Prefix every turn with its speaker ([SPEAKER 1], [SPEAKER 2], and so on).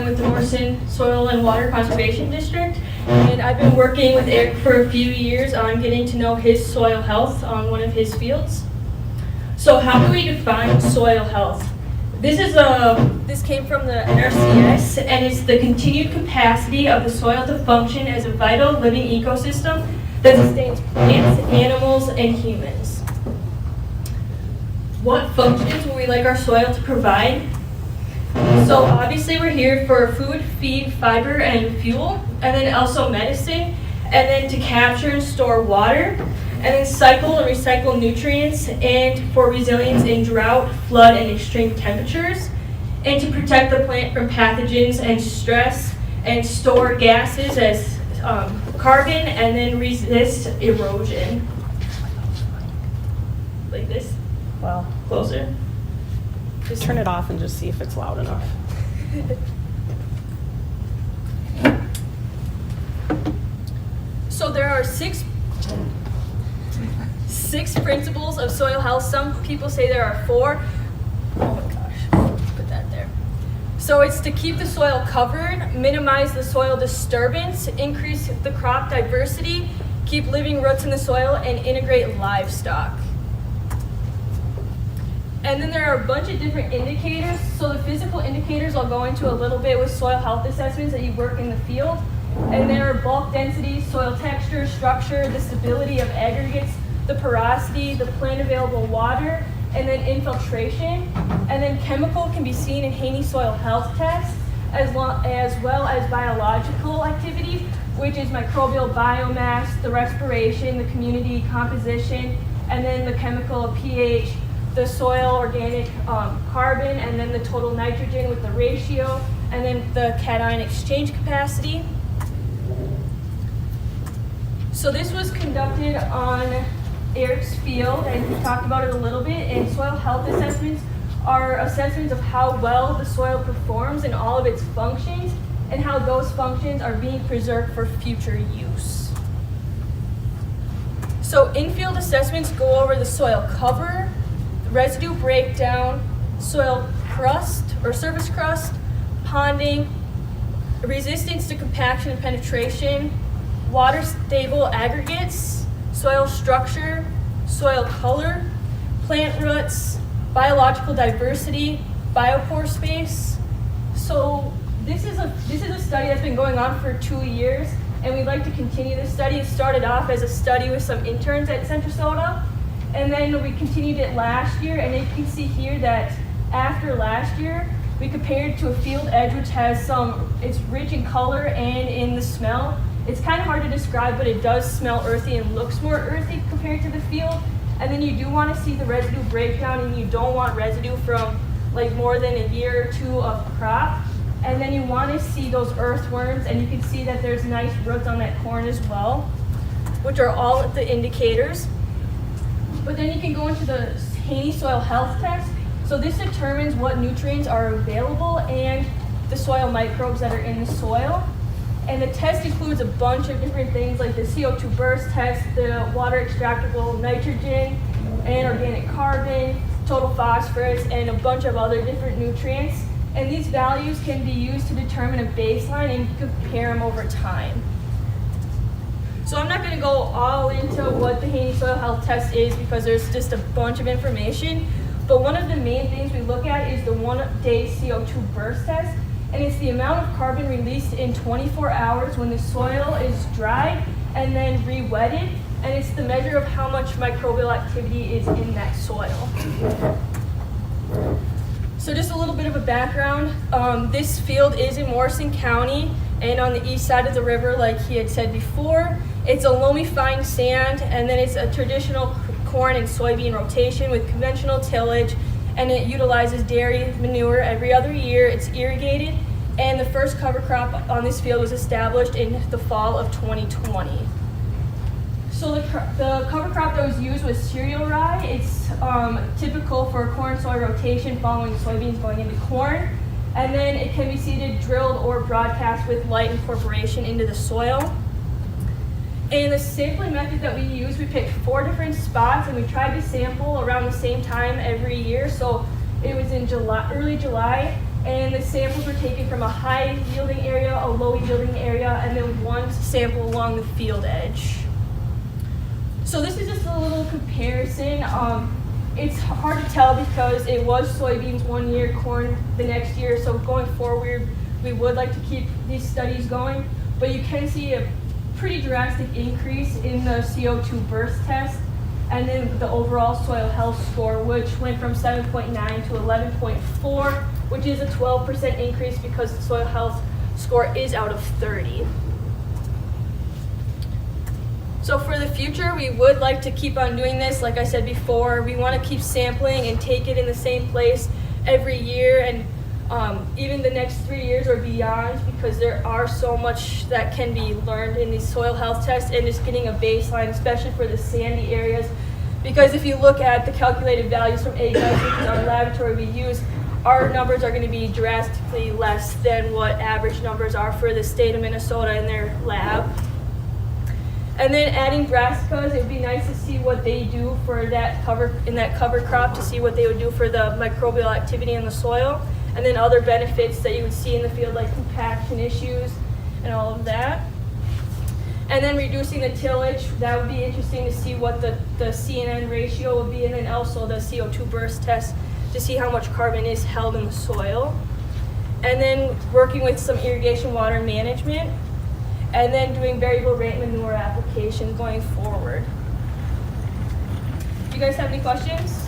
[SPEAKER 1] with the Morrison Soil and Water Conservation District, and I've been working with Eric for a few years on getting to know his soil health on one of his fields. So how do we define soil health? This came from the NRCS, and it's the continued capacity of the soil to function as a vital living ecosystem that sustains plants, animals, and humans. What functions would we like our soil to provide? So obviously we're here for food, feed, fiber, and fuel, and then also medicine, and then to capture and store water, and then cycle and recycle nutrients, and for resilience in drought, flood, and extreme temperatures, and to protect the plant from pathogens and stress, and store gases as carbon, and then resist erosion. Like this?
[SPEAKER 2] Well,
[SPEAKER 1] Closer.
[SPEAKER 2] just turn it off and just see if it's loud enough.
[SPEAKER 1] So there are six principles of soil health. Some people say there are 4. Oh my gosh, put that there. So it's to keep the soil covered, minimize the soil disturbance, increase the crop diversity, keep living roots in the soil, and integrate livestock. And then there are a bunch of different indicators. So the physical indicators I'll go into a little bit with soil health assessments that you work in the field. And there are bulk density, soil texture, structure, the stability of aggregates, the porosity, the plant available water, and then infiltration. And then chemical can be seen in Haney soil health tests, as well as biological activity, which is microbial biomass, the respiration, the community composition, and then the chemical pH, the soil organic carbon, and then the total nitrogen with the ratio, and then the cation exchange capacity. So this was conducted on Eric's field, and he talked about it a little bit, and soil health assessments are assessments of how well the soil performs in all of its functions and how those functions are being preserved for future use. So in-field assessments go over the soil cover, residue breakdown, soil crust or surface crust, ponding, resistance to compaction and penetration, water stable aggregates, soil structure, soil color, plant roots, biological diversity, biopore space. So this is a study that's been going on for 2 years, and we'd like to continue this study. It started off as a study with some interns at Centra Sota, and then we continued it last year, and you can see here that after last year, we compared to a field edge which has it's rich in color and in the smell. It's kind of hard to describe, but it does smell earthy and looks more earthy compared to the field. And then you do want to see the residue breakdown, and you don't want residue from like more than a year or 2 of crop. And then you want to see those earthworms, and you can see that there's nice roots on that corn as well, which are all the indicators. But then you can go into the Haney soil health test. So this determines what nutrients are available and the soil microbes that are in the soil. And the test includes a bunch of different things like the CO2 burst test, the water extractable nitrogen and organic carbon, total phosphorus, and a bunch of other different nutrients. And these values can be used to determine a baseline and compare them over time. So I'm not going to go all into what the Haney soil health test is because there's just a bunch of information. But one of the main things we look at is the 1-day CO2 burst test. And it's the amount of carbon released in 24 hours when the soil is dried and then re-wetted. And it's the measure of how much microbial activity is in that soil. So just a little bit of a background. This field is in Morrison County and on the east side of the river, like he had said before. It's a loamy fine sand, and then it's a traditional corn and soybean rotation with conventional tillage, and it utilizes dairy manure every other year. It's irrigated, and the first cover crop on this field was established in the fall of 2020. So the cover crop that was used was cereal rye. It's typical for a corn-soy rotation following soybeans going into corn. And then it can be seeded, drilled, or broadcast with light incorporation into the soil. And the sampling method that we used, we picked 4 different spots, and we tried to sample around the same time every year. So it was in early July, And the samples were taken from a high yielding area, a low yielding area, and then one sample along the field edge. So this is just a little comparison. It's hard to tell because it was soybeans one year, corn the next year. So going forward, we would like to keep these studies going, but you can see a pretty drastic increase in the CO2 burst test, and then the overall soil health score, which went from 7.9 to 11.4, which is a 12% increase because the soil health score is out of 30. So for the future, we would like to keep on doing this. Like I said before, we want to keep sampling and take it in the same place every year, and even the next 3 years or beyond, because there are so much that can be learned in these soil health tests and just getting a baseline, especially for the sandy areas. Because if you look at the calculated values from AGUS, which is our laboratory we use, our numbers are going to be drastically less than what average numbers are for the state of Minnesota in their lab. And then adding brassicas, it would be nice to see what they do for that cover crop, to see what they would do for the microbial activity in the soil, and then other benefits that you would see in the field, like compaction issues and all of that. And then reducing the tillage, that would be interesting to see what the CNN ratio would be, and then also the CO2 burst test to see how much carbon is held in the soil. And then working with some irrigation water management, and then doing variable rate manure application going forward. Do you guys have any questions?